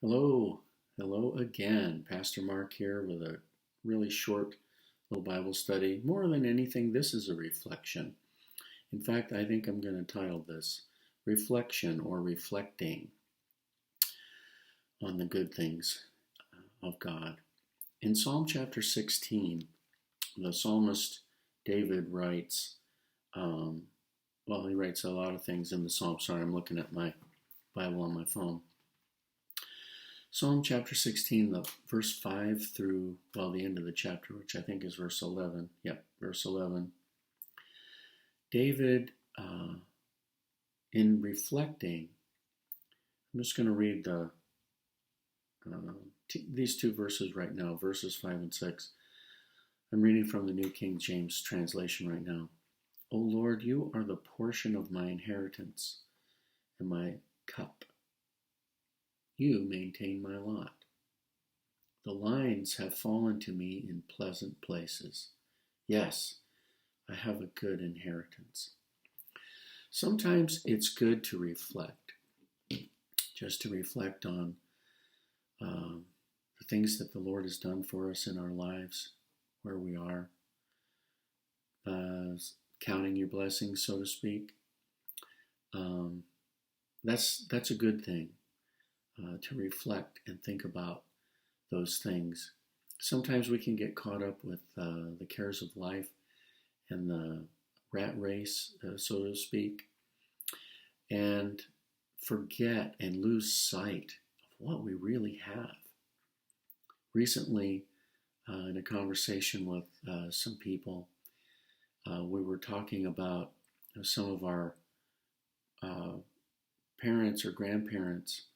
Hello, hello again. Pastor Mark here with a really short little Bible study. More than anything, this is a reflection. In fact, I think I'm going to title this Reflection or Reflecting on the Good Things of God. In Psalm chapter 16, the psalmist David writes, he writes a lot of things in the psalm. Sorry, I'm looking at my Bible on my phone. Psalm chapter 16, the verse 5 through, the end of the chapter, which I think is verse 11. Yep, verse 11. David, in reflecting, I'm just going to read these two verses right now, verses 5 and 6. I'm reading from the New King James translation right now. O Lord, you are the portion of my inheritance and my cup. You maintain my lot. The lines have fallen to me in pleasant places. Yes, I have a good inheritance. Sometimes it's good to reflect, just to reflect on the things that the Lord has done for us in our lives, where we are, counting your blessings, so to speak. That's a good thing. To reflect and think about those things. Sometimes we can get caught up with the cares of life and the rat race, so to speak, and forget and lose sight of what we really have. Recently, in a conversation with some people, we were talking about some of our parents or grandparents.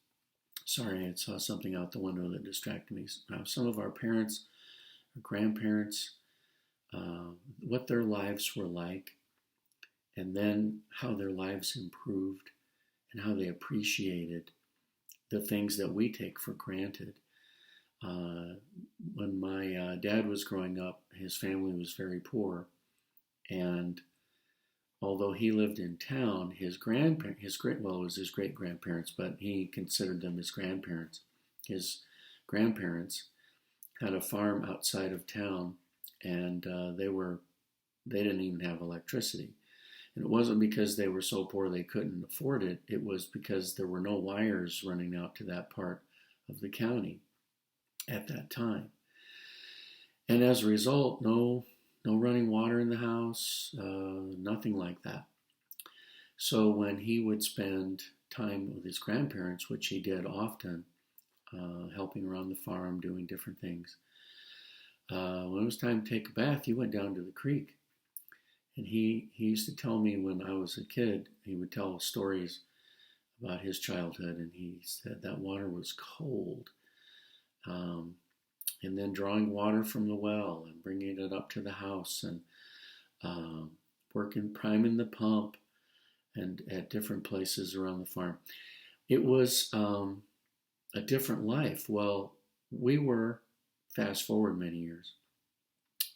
Sorry, I saw something out the window that distracted me. Some of our parents or grandparents, what their lives were like, and then how their lives improved and how they appreciated the things that we take for granted. When my dad was growing up, his family was very poor, and although he lived in town, it was his great-grandparents, but he considered them his grandparents. His grandparents had a farm outside of town, and they didn't even have electricity. And it wasn't because they were so poor they couldn't afford it. It was because there were no wires running out to that part of the county at that time. And as a result, no running water in the house, nothing like that. So when he would spend time with his grandparents, which he did often, helping around the farm, doing different things, when it was time to take a bath, he went down to the creek. And he used to tell me when I was a kid, he would tell stories about his childhood, and he said that water was cold. And then drawing water from the well and bringing it up to the house and priming the pump and at different places around the farm. It was a different life. Well, we were, fast forward many years,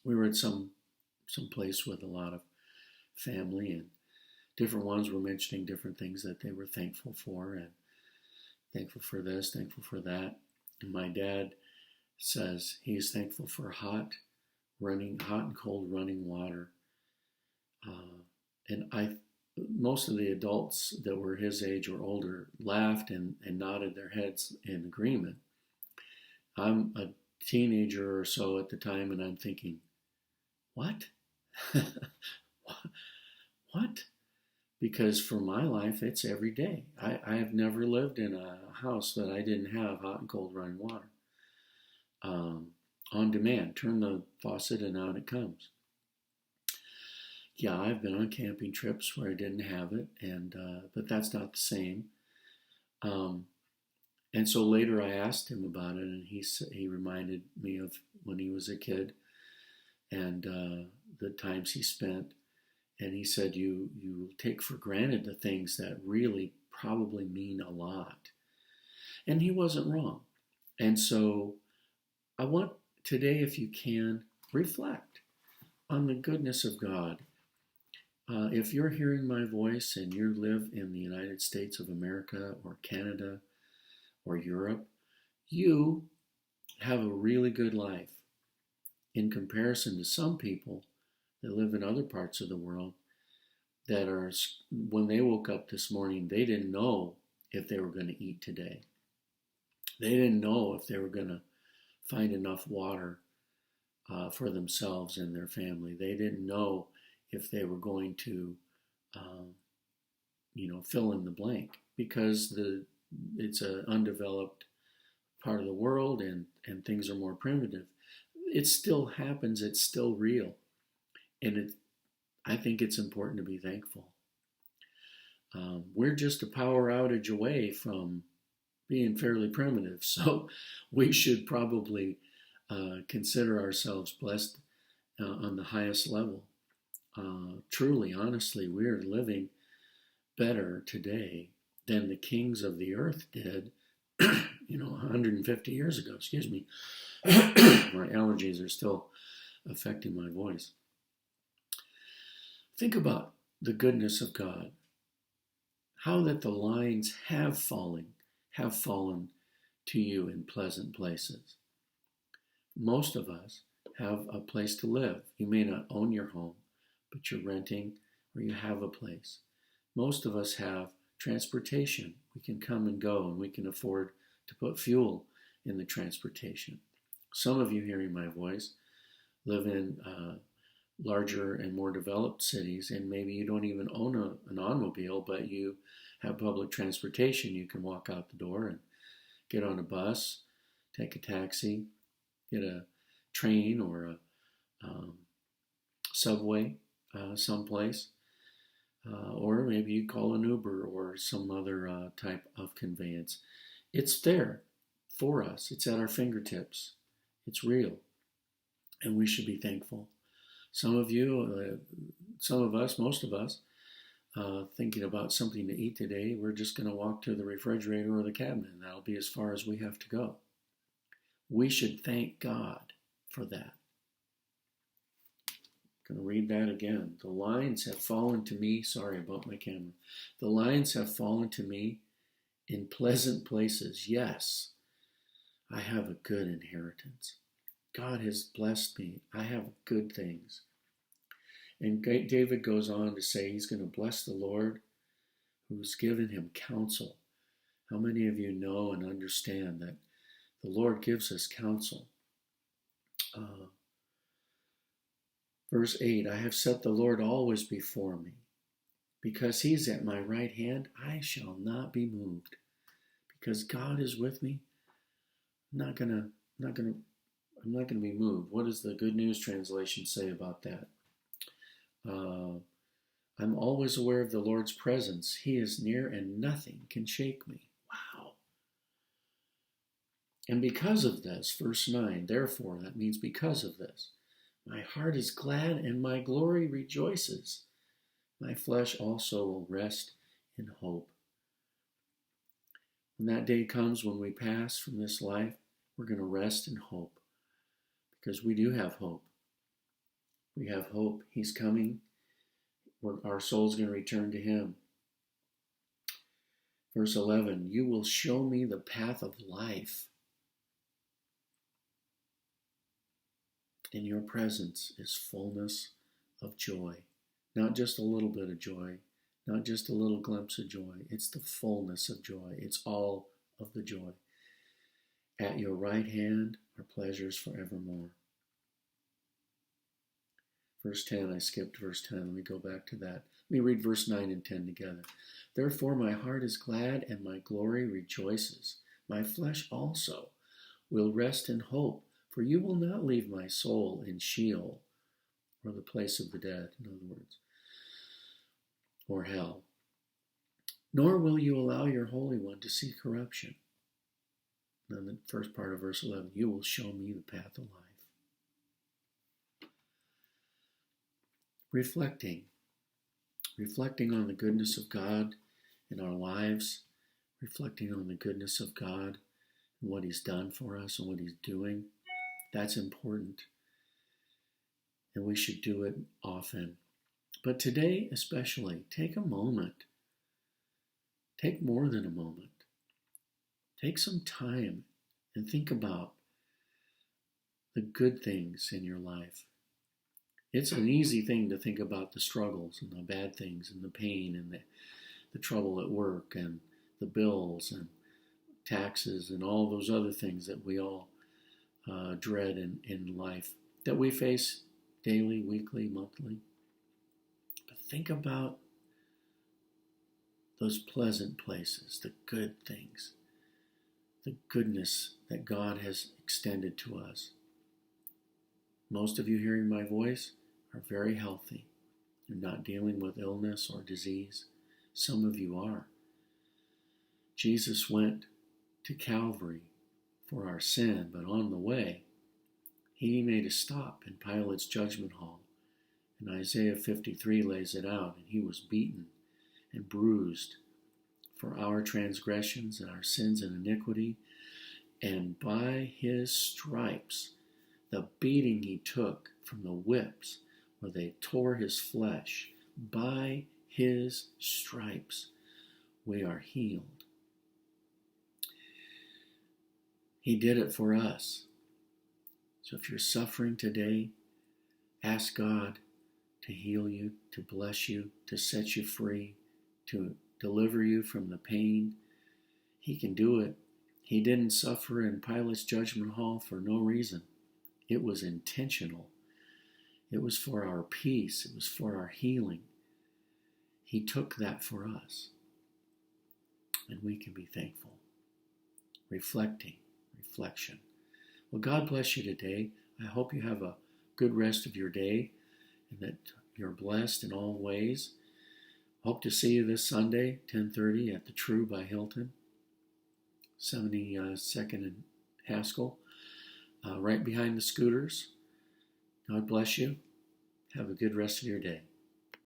we were at some place with a lot of family, and different ones were mentioning different things that they were thankful for, and thankful for this, thankful for that. And my dad says he's thankful for hot and cold running water. And most of the adults that were his age or older laughed and nodded their heads in agreement. I'm a teenager or so at the time, and I'm thinking, what? What? Because for my life, it's every day. I have never lived in a house that I didn't have hot and cold running water. On demand. Turn the faucet and out it comes. Yeah, I've been on camping trips where I didn't have it, but that's not the same. And so later I asked him about it, and he reminded me of when he was a kid and the times he spent. And he said, you take for granted the things that really probably mean a lot. And he wasn't wrong. And so I want today, if you can, reflect on the goodness of God. If you're hearing my voice and you live in the United States of America or Canada or Europe, You have a really good life in comparison to some people that live in other parts of the world that are, when they woke up this morning, they didn't know if they were going to eat today. They didn't know if they were going to find enough water for themselves and their family. They didn't know if they were going to, fill in the blank, because it's an undeveloped part of the world, and things are more primitive. It still happens. It's still real, and I think it's important to be thankful. We're just a power outage away from being fairly primitive, so we should probably consider ourselves blessed on the highest level. Truly, honestly, we're living better today than the kings of the earth did, 150 years ago. Excuse me. My allergies are still affecting my voice. Think about the goodness of God. How that the lines have fallen to you in pleasant places. Most of us have a place to live. You may not own your home, but you're renting or you have a place. Most of us have transportation. We can come and go, and we can afford to put fuel in the transportation. Some of you hearing my voice live in larger and more developed cities, and maybe you don't even own an automobile, but you have public transportation. You can walk out the door and get on a bus, take a taxi, get a train or a subway someplace, or maybe you call an Uber or some other type of conveyance. It's there for us. It's at our fingertips. It's real, and we should be thankful. Some of you, some of us, most of us, thinking about something to eat today, we're just going to walk to the refrigerator or the cabinet, and that'll be as far as we have to go. We should thank God for that. I'm going to read that again. The lines have fallen to me. Sorry about my camera. The lines have fallen to me in pleasant places. Yes, I have a good inheritance. God has blessed me. I have good things. And David goes on to say he's going to bless the Lord who's given him counsel. How many of you know and understand that the Lord gives us counsel? Verse 8, I have set the Lord always before me. Because he's at my right hand, I shall not be moved. Because God is with me, I'm not gonna be moved. What does the Good News Translation say about that? I'm always aware of the Lord's presence. He is near and nothing can shake me. Wow. And because of this, verse 9, therefore, that means because of this, my heart is glad and my glory rejoices. My flesh also will rest in hope. When that day comes, when we pass from this life, we're going to rest in hope, because we do have hope. We have hope. He's coming. Our soul's going to return to him. Verse 11, you will show me the path of life. In your presence is fullness of joy. Not just a little bit of joy, not just a little glimpse of joy. It's the fullness of joy. It's all of the joy. At your right hand are pleasures forevermore. Verse 10, I skipped verse 10. Let me go back to that. Let me read verse 9 and 10 together. Therefore my heart is glad and my glory rejoices. My flesh also will rest in hope, for you will not leave my soul in Sheol, or the place of the dead, in other words, or hell. Nor will you allow your Holy One to see corruption. And the first part of verse 11, you will show me the path of life. Reflecting on the goodness of God in our lives, reflecting on the goodness of God and what he's done for us and what he's doing, that's important. And we should do it often. But today especially, take a moment. Take more than a moment. Take some time and think about the good things in your life. It's an easy thing to think about the struggles and the bad things and the pain and the trouble at work and the bills and taxes and all those other things that we all dread in life that we face daily, weekly, monthly. But think about those pleasant places, the good things, the goodness that God has extended to us. Most of you hearing my voice are very healthy. You're not dealing with illness or disease. Some of you are. Jesus went to Calvary for our sin, but on the way, he made a stop in Pilate's judgment hall. And Isaiah 53 lays it out, and he was beaten and bruised for our transgressions and our sins and iniquity. And by his stripes, the beating he took from the whips where they tore his flesh, by his stripes we are healed. He did it for us. So if you're suffering today, ask God to heal you, to bless you, to set you free, to deliver you from the pain. He can do it. He didn't suffer in Pilate's judgment hall for no reason. It was intentional. It was for our peace. It was for our healing. He took that for us. And we can be thankful. Reflection. Well, God bless you today. I hope you have a good rest of your day and that you're blessed in all ways. Hope to see you this Sunday, 10:30 at the True by Hilton, 72nd and Haskell, right behind the scooters. God bless you. Have a good rest of your day.